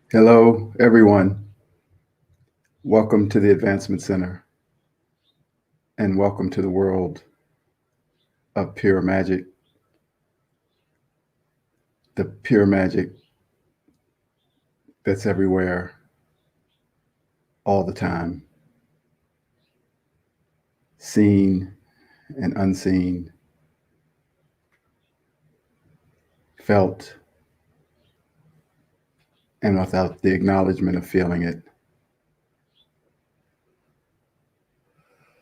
Hello, everyone. Welcome to the Advancement Center and welcome to the world of pure magic, the pure magic that's everywhere all the time, seen and unseen, felt and without the acknowledgement of feeling it.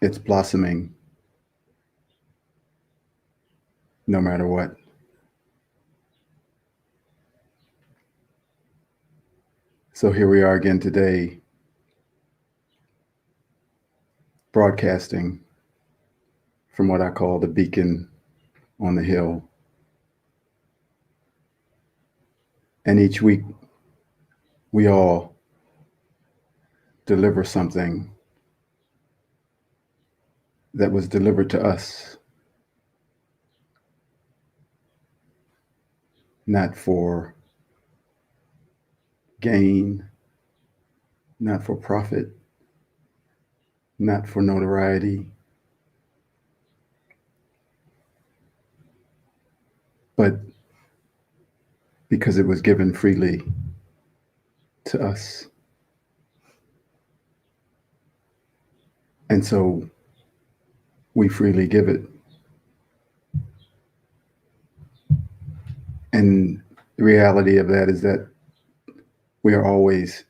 It's blossoming no matter what. So here we are again today, broadcasting from what I call the beacon on the hill. And each week we all deliver something that was delivered to us, not for gain, not for profit, not for notoriety, but because it was given freely to us. And so we freely give it. And the reality of that is that we are always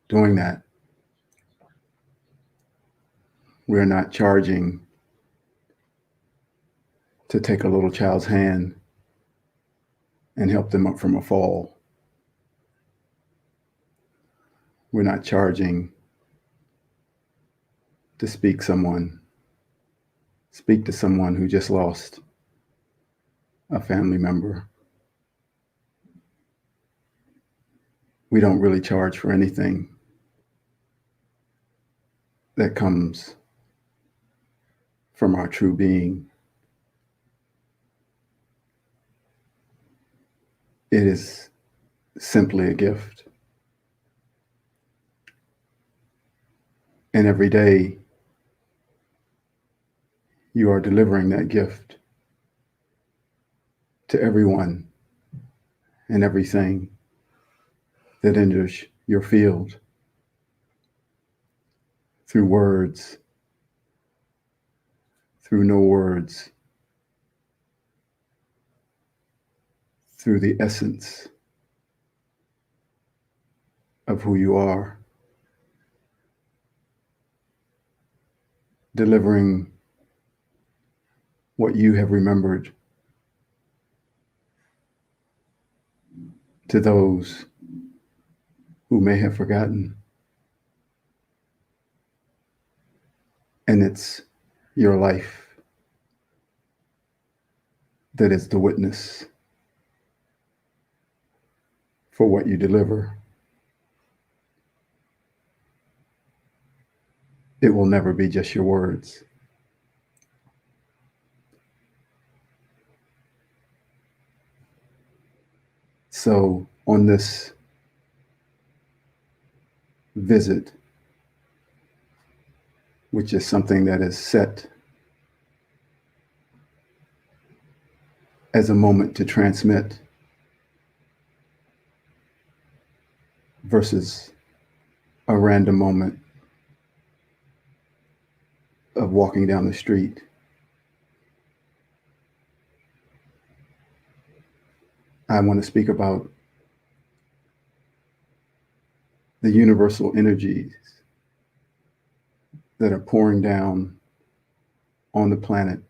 doing that. We're not charging to take a little child's hand and help them up from a fall. We're not charging to speak to someone who just lost a family member. We don't really charge for anything that comes from our true being. It is simply a gift. And every day you are delivering that gift to everyone and everything that enters your field through words, through no words, through the essence of who you are, delivering what you have remembered to those who may have forgotten. And it's your life that is the witness for what you deliver. It will never be just your words. So on this visit, which is something that is set as a moment to transmit versus a random moment of walking down the street, I want to speak about the universal energies that are pouring down on the planet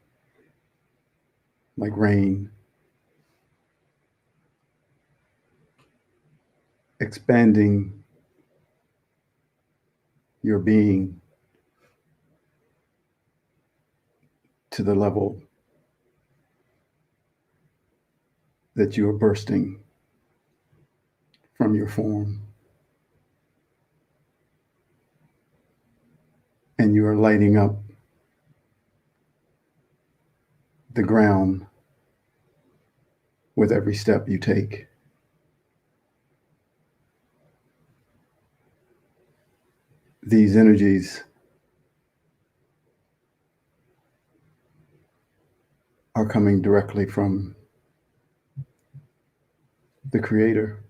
like rain, expanding your being to the level that you are bursting from your form. And you are lighting up the ground with every step you take. these energies are coming directly from the Creator.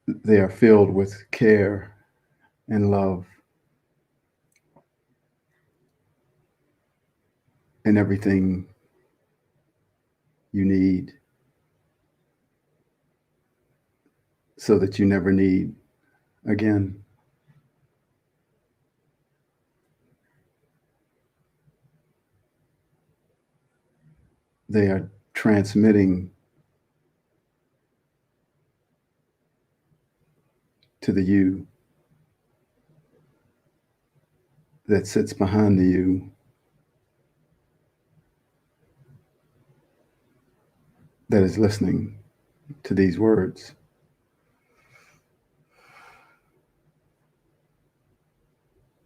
They are filled with care and love and everything you need so that you never need again. They are transmitting to the you that sits behind the you that is listening to these words.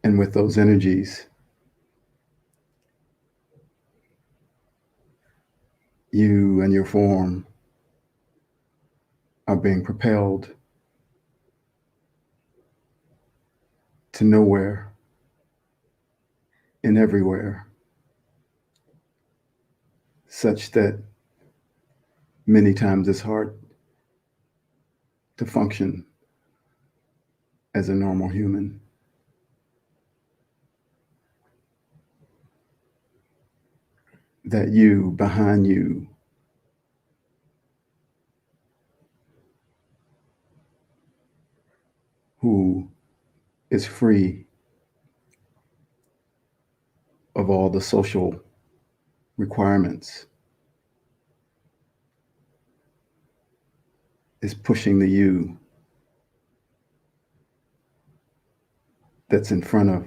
And with those energies, you and your form are being propelled to nowhere and everywhere, such that many times it's hard to function as a normal human. That you behind you who is free of all the social requirements is pushing the you that's in front of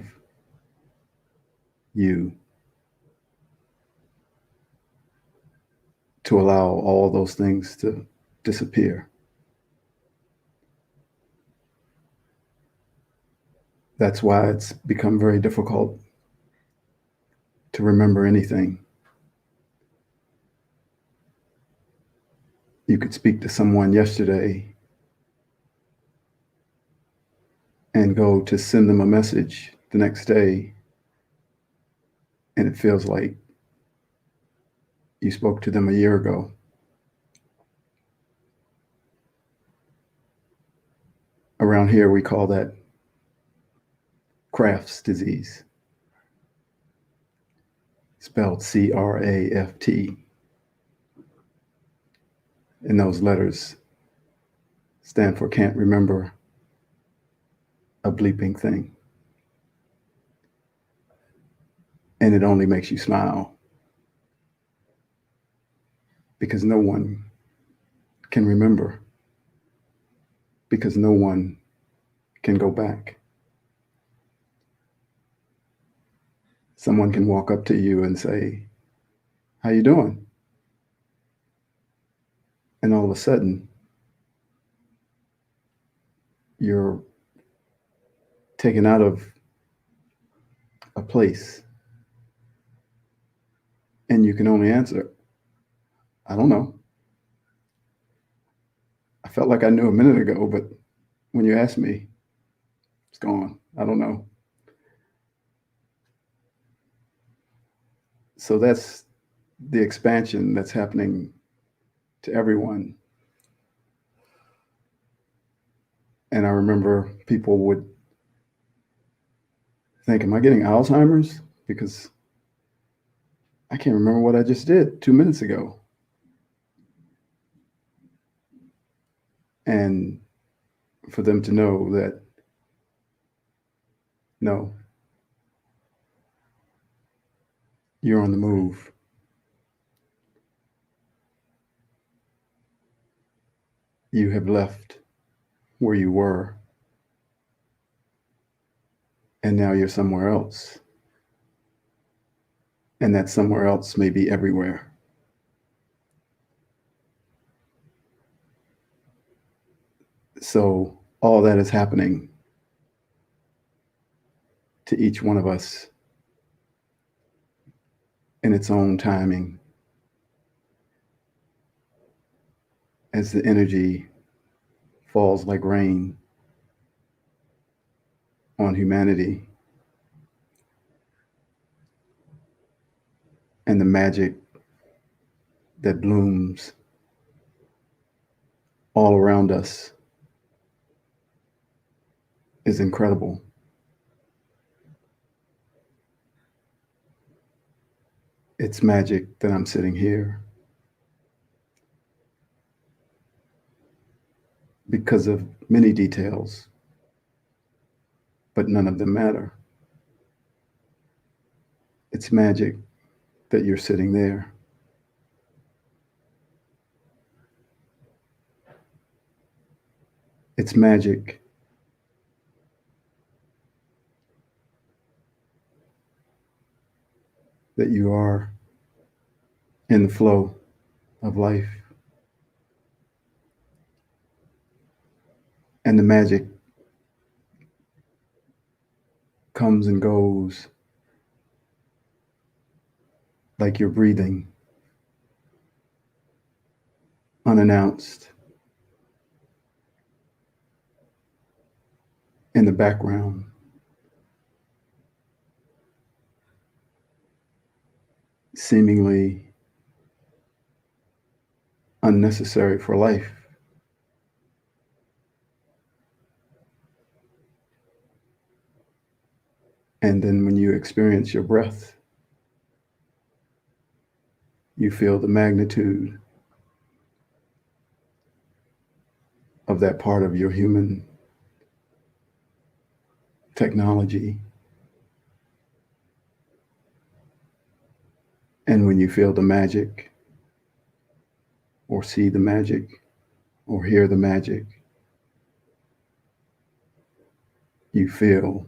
you to allow all those things to disappear. That's why it's become very difficult to remember anything. You could speak to someone yesterday and go to send them a message the next day, and it feels like you spoke to them a year ago. Around here, we call that Craft's disease, spelled C-R-A-F-T. And those letters stand for can't remember a bleeping thing. And it only makes you smile because no one can remember, because no one can go back. Someone can walk up to you and say, "How you doing?" And all of a sudden, you're taken out of a place and you can only answer, "I don't know. I felt like I knew a minute ago, but when you asked me, it's gone. I don't know." So that's the expansion that's happening to everyone. And I remember people would think, am I getting Alzheimer's? Because I can't remember what I just did 2 minutes ago. And for them to know that, no, you're on the move. You have left where you were, and now you're somewhere else. And that somewhere else may be everywhere. So all that is happening to each one of us in its own timing as the energy falls like rain on humanity and the magic that blooms all around us is incredible. It's magic that I'm sitting here because of many details, but none of them matter. It's magic that you're sitting there. It's magic that you are in the flow of life. And the magic comes and goes like you're breathing, unannounced, in the background. Seemingly unnecessary for life. And then when you experience your breath, you feel the magnitude of that part of your human technology. And when you feel the magic, or see the magic, or hear the magic, you feel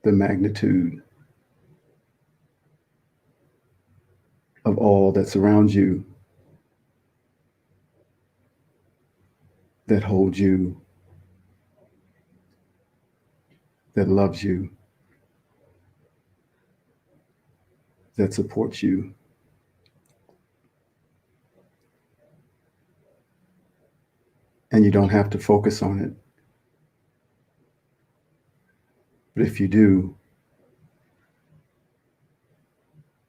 the magnitude of all that surrounds you, that holds you, that loves you, that supports you. And you don't have to focus on it. But if you do,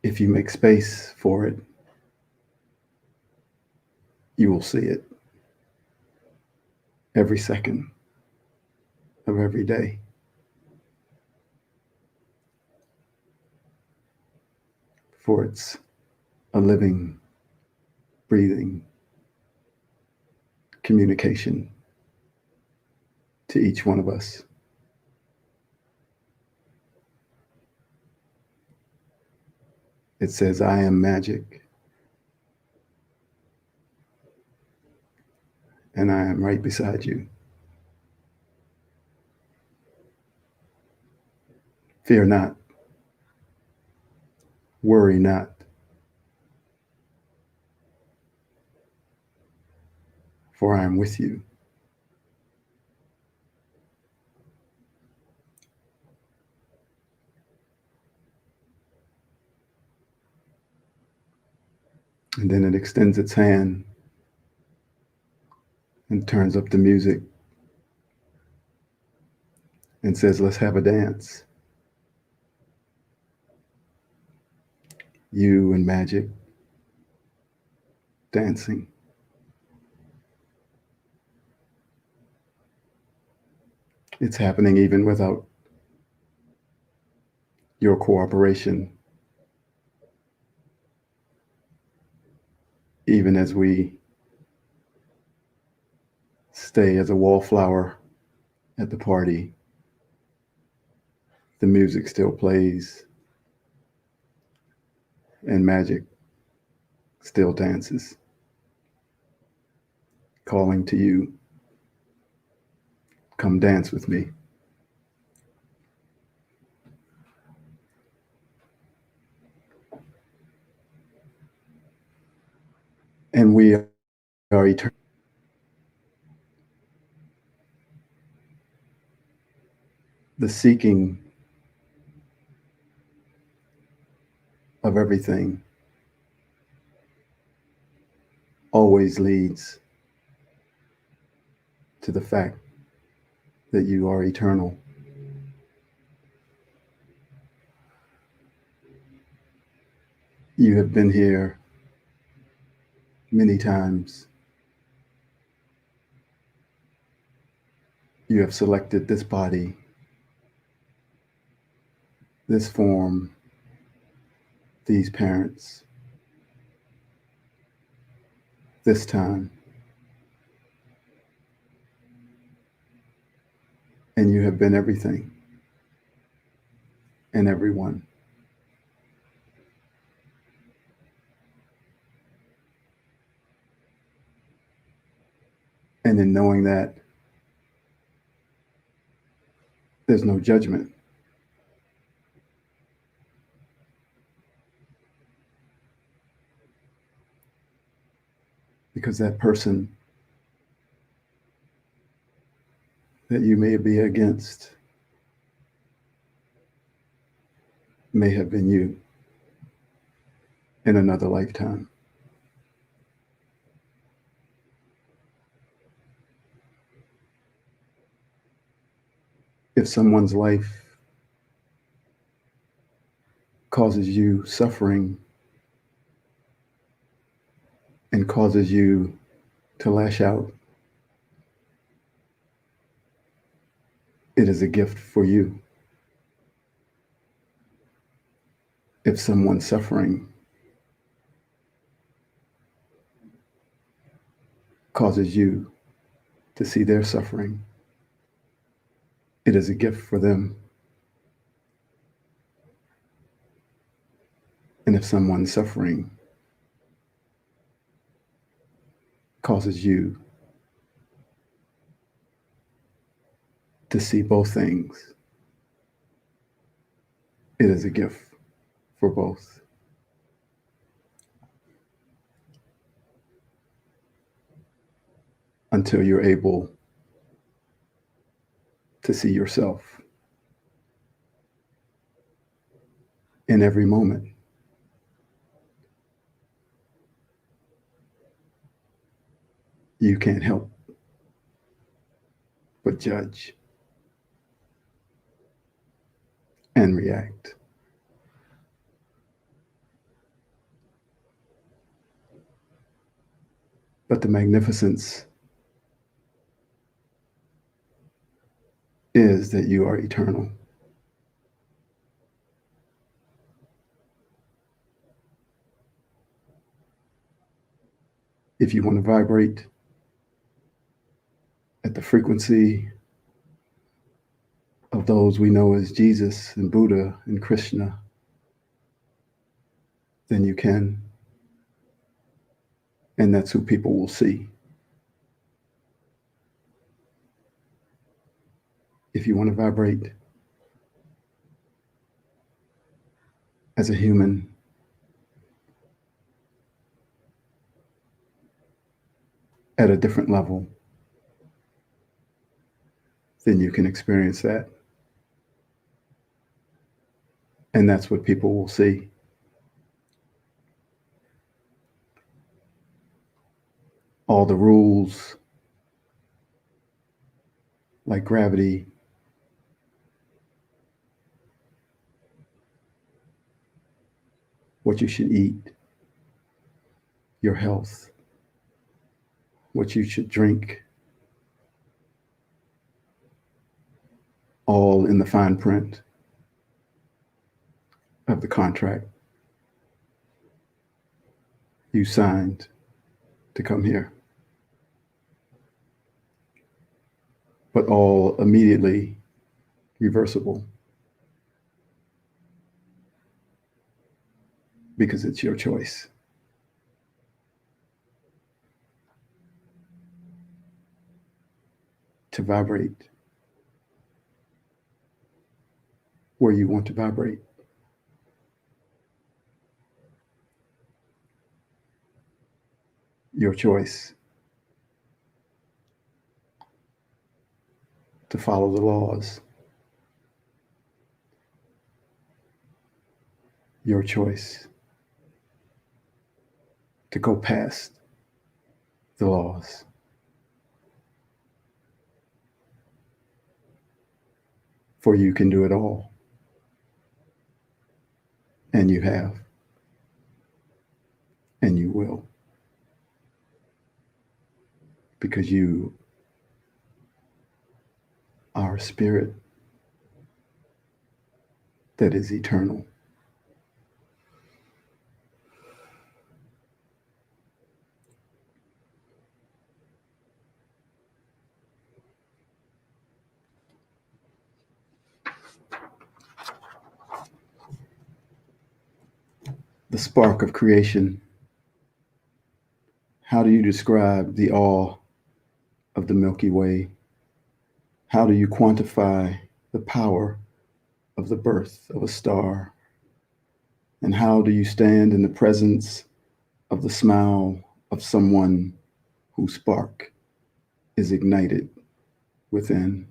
if you make space for it, you will see it every second of every day. For it's a living, breathing communication to each one of us. It says, I am magic, and I am right beside you. Fear not, worry not, for I am with you. And then it extends its hand and turns up the music and says, let's have a dance. You and magic dancing. It's happening even without your cooperation, even as we stay as a wallflower at the party. The music still plays, and magic still dances, calling to you, come dance with me. And we are eternal. The seeking of everything always leads to the fact that you are eternal. You have been here many times. You have selected this body, this form, these parents, this time. And you have been everything and everyone. And in knowing that, there's no judgment. Because that person that you may be against may have been you in another lifetime. If someone's life causes you suffering and causes you to lash out, it is a gift for you. If someone's suffering causes you to see their suffering, it is a gift for them. And if someone's suffering causes you to see both things, it is a gift for both. Until you're able to see yourself in every moment. You can't help but judge and react. But the magnificence is that you are eternal. If you want to vibrate at the frequency of those we know as Jesus and Buddha and Krishna, then you can. And that's who people will see. If you want to vibrate as a human, at a different level, then you can experience that. And that's what people will see. All the rules, like gravity, what you should eat, your health, what you should drink, all in the fine print of the contract you signed to come here. But all immediately reversible because it's your choice. To vibrate where you want to vibrate. Your choice to follow the laws. Your choice to go past the laws. For you can do it all. And you have. and you will, because you are a spirit that is eternal. The spark of creation. How do you describe the awe of the Milky Way? How do you quantify the power of the birth of a star? And how do you stand in the presence of the smile of someone whose spark is ignited within?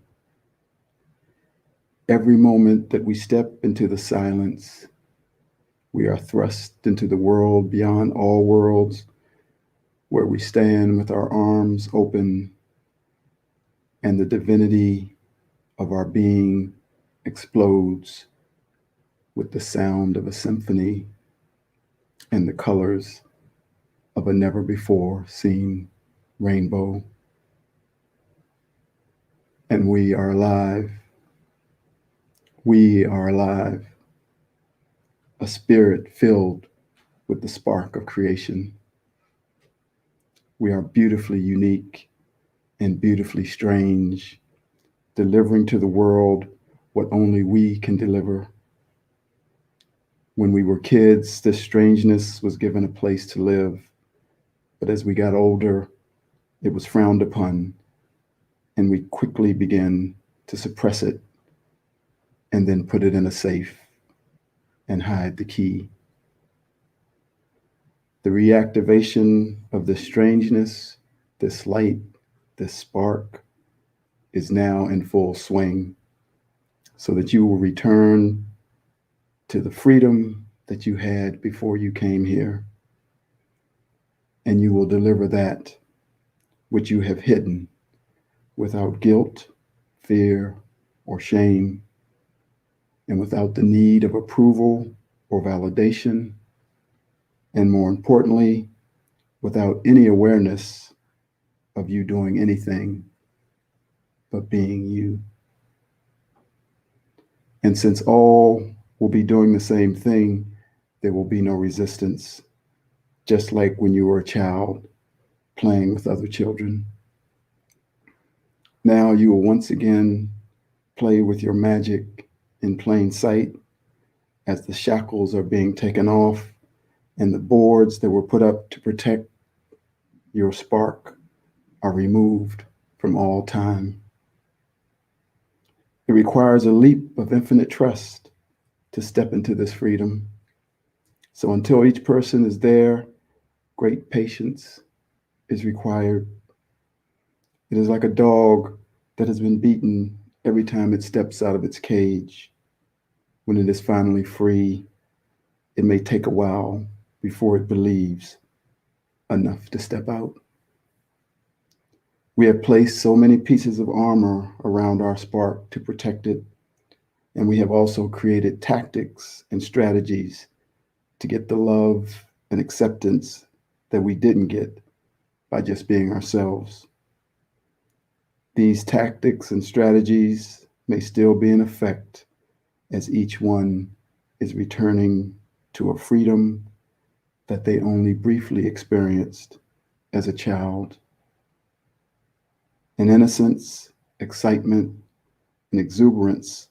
Every moment that we step into the silence, we are thrust into the world beyond all worlds, where we stand with our arms open and the divinity of our being explodes with the sound of a symphony and the colors of a never before seen rainbow. And we are alive. We are alive. A spirit filled with the spark of creation. We are beautifully unique and beautifully strange, delivering to the world what only we can deliver. When we were kids, this strangeness was given a place to live. But as we got older, it was frowned upon, and we quickly began to suppress it and then put it in a safe and hide the key. The reactivation of this strangeness, this light, this spark is now in full swing, so that you will return to the freedom that you had before you came here, and you will deliver that which you have hidden without guilt, fear, or shame, and without the need of approval or validation, and more importantly, without any awareness of you doing anything but being you. And since all will be doing the same thing, there will be no resistance, just like when you were a child playing with other children. Now you will once again play with your magic in plain sight as the shackles are being taken off and the boards that were put up to protect your spark are removed from all time. It requires a leap of infinite trust to step into this freedom. So until each person is there, great patience is required. It is like a dog that has been beaten every time it steps out of its cage. When it is finally free, it may take a while before it believes enough to step out. We have placed so many pieces of armor around our spark to protect it, and we have also created tactics and strategies to get the love and acceptance that we didn't get by just being ourselves. These tactics and strategies may still be in effect as each one is returning to a freedom that they only briefly experienced as a child. An innocence, excitement, and exuberance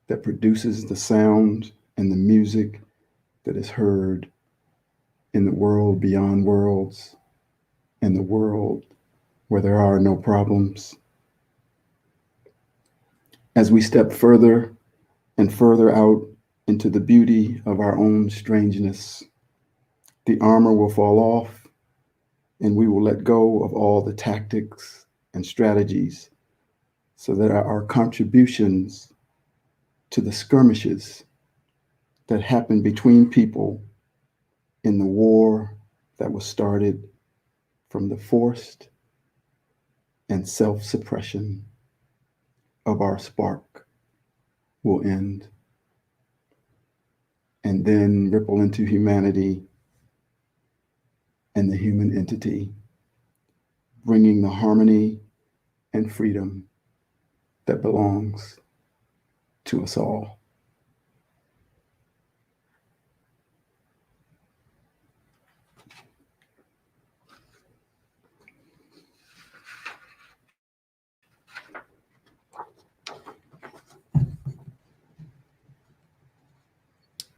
that produces the sound and the music that is heard in the world beyond worlds and the world where there are no problems. As we step further and further out into the beauty of our own strangeness, the armor will fall off and we will let go of all the tactics and strategies so that our contributions to the skirmishes that happen between people in the war that was started from the forced and self-suppression of our spark will end and then ripple into humanity and the human entity, bringing the harmony and freedom that belongs to us all.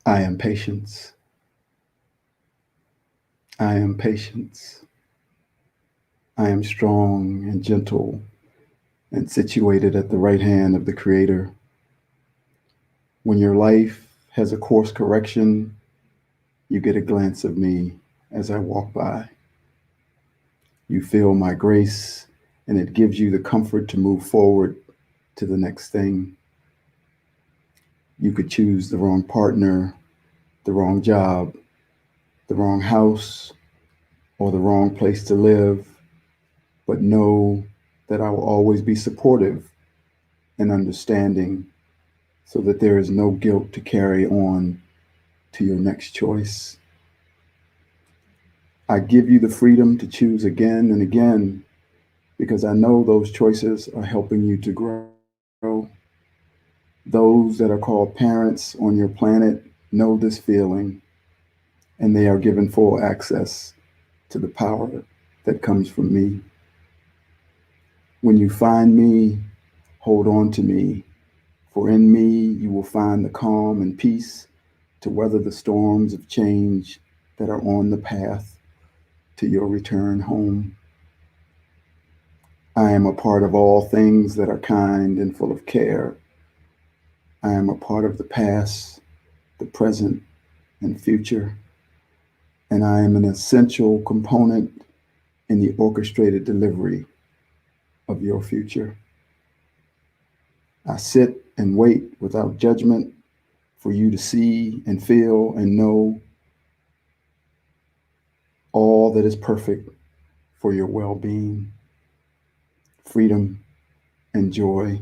I am patience. I am patience. I am strong and gentle and situated at the right hand of the Creator. When your life has a course correction, you get a glance of me as I walk by. You feel my grace, and it gives you the comfort to move forward to the next thing. You could choose the wrong partner, the wrong job, the wrong house, or the wrong place to live, but know that I will always be supportive and understanding so that there is no guilt to carry on to your next choice. I give you the freedom to choose again and again because I know those choices are helping you to grow. Those that are called parents on your planet know this feeling, and they are given full access to the power that comes from me. When you find me, hold on to me, for in me you will find the calm and peace to weather the storms of change that are on the path to your return home. I am a part of all things that are kind and full of care. I am a part of the past, the present, and future, and I am an essential component in the orchestrated delivery of your future. I sit and wait without judgment for you to see and feel and know all that is perfect for your well being, freedom, and joy.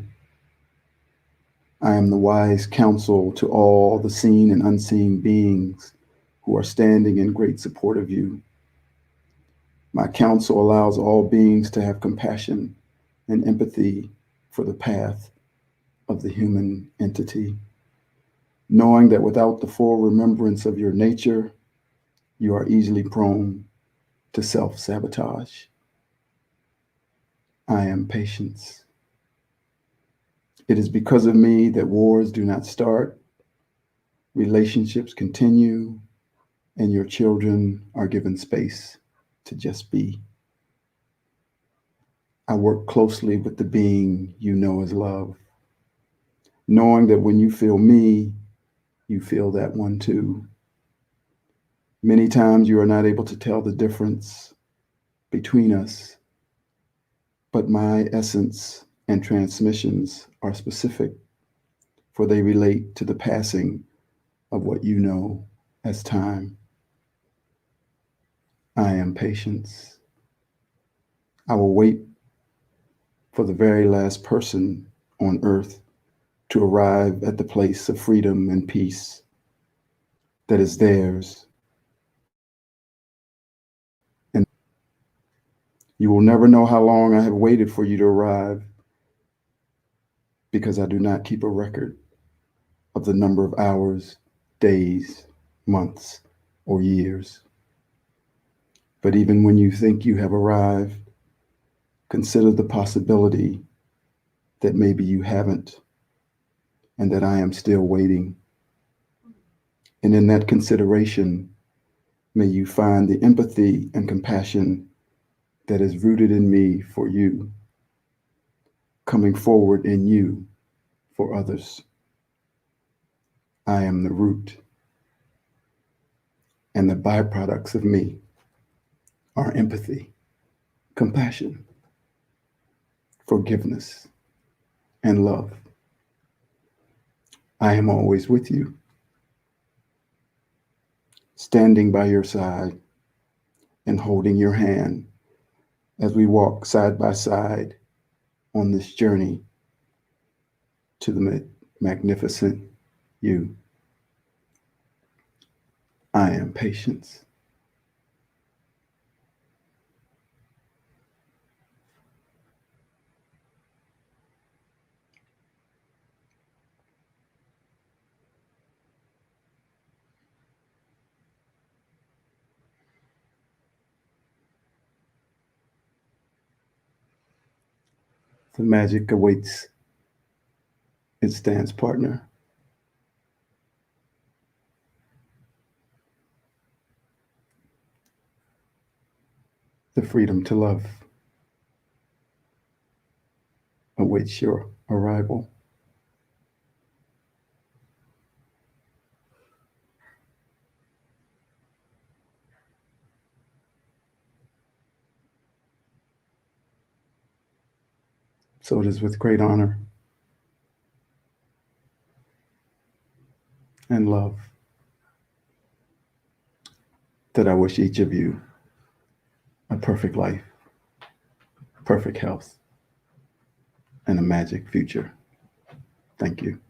I am the wise counsel to all the seen and unseen beings who are standing in great support of you. My counsel allows all beings to have compassion and empathy for the path of the human entity, knowing that without the full remembrance of your nature, you are easily prone to self sabotage. I am patience. It is because of me that wars do not start, relationships continue, and your children are given space to just be. I work closely with the being you know as love, knowing that when you feel me, you feel that one too. Many times you are not able to tell the difference between us, but my essence and transmissions are specific, for they relate to the passing of what you know as time. I am patience. I will wait for the very last person on earth to arrive at the place of freedom and peace that is theirs. And you will never know how long I have waited for you to arrive because I do not keep a record of the number of hours, days, months, or years. But even when you think you have arrived, consider the possibility that maybe you haven't and that I am still waiting. And in that consideration, may you find the empathy and compassion that is rooted in me for you, coming forward in you for others. I am the root, and the byproducts of me are empathy, compassion, forgiveness, and love. I am always with you, standing by your side and holding your hand as we walk side by side on this journey to the magnificent you. I am patience. The magic awaits its dance partner. The freedom to love awaits your arrival. So it is with great honor and love that I wish each of you a perfect life, perfect health, and a magic future. Thank you.